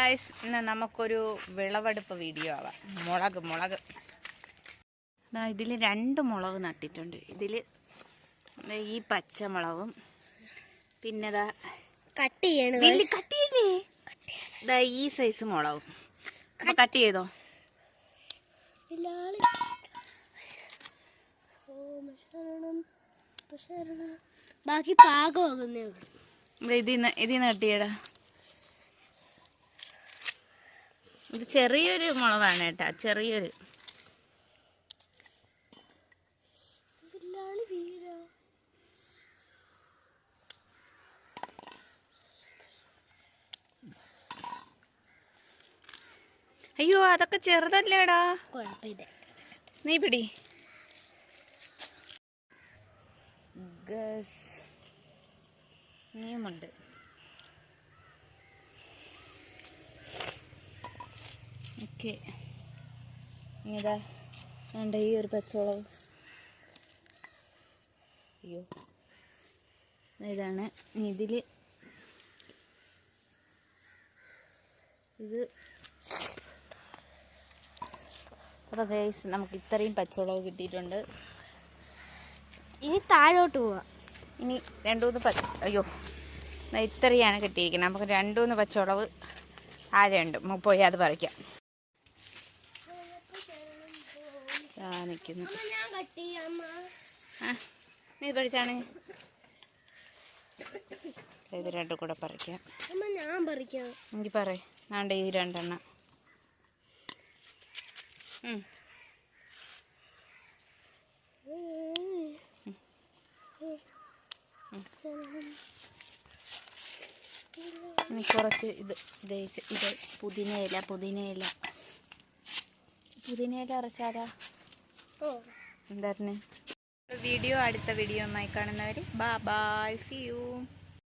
Guys, ഇന്ന് നമുക്കൊരു വിളവെടുപ്പ് വീഡിയോ ആവാം. മുളക് ഇതിൽ 2 മുളക് നട്ടിട്ടുണ്ട്. ഇതിൽ ഈ പച്ചമുളകും പിന്നെ കട്ടിയില്ലേ ഈ സൈസ് മുളകും. അപ്പൊ കട്ട് ചെയ്തോ. ബാക്കി പാകമാകുന്നേ ഉള്ളൂ. ഇതിന്ന് കട്ടിയടാ. ഇത് ചെറിയൊരു മുളകാണ് കേട്ടാ, ചെറിയൊരു. അയ്യോ, അതൊക്കെ ചെറുതല്ലേടാ. നീ പിടി. നീയുമുണ്ട്. ഓക്കെ, ഇതാ വേണ്ട ഈ ഒരു പച്ചമുളക്. അയ്യോ, ഇതാണ് ഇതിൽ. ഇത് അപ്പോൾ ഗൈസ്, നമുക്ക് ഇത്രയും പച്ചമുളക് കിട്ടിയിട്ടുണ്ട്. ഇനി താഴോട്ട് പോവാം. ഇനി 2-3 അയ്യോ, ഇത്രയാണ് കിട്ടിയിരിക്കുന്നത്. നമുക്ക് 2-3 പച്ചമുളക് താഴെയുണ്ട്. പോയി അത് പറിക്കാം. നിൽക്കുന്നു. നീ പഠിച്ചാണ്. ഇത് 2 കൂടെ പറിക്കാം. എനിക്ക് പറ. നാണ്ട ഈ 2 എണ്ണം. ഇനി കുറച്ച് ഇത് പുതിനയില അരച്ചാലാ. എന്തായിരുന്നു വീഡിയോ? അടുത്ത വീഡിയോ ഒന്നായി കാണുന്നവർ ബൈ, സീ യു.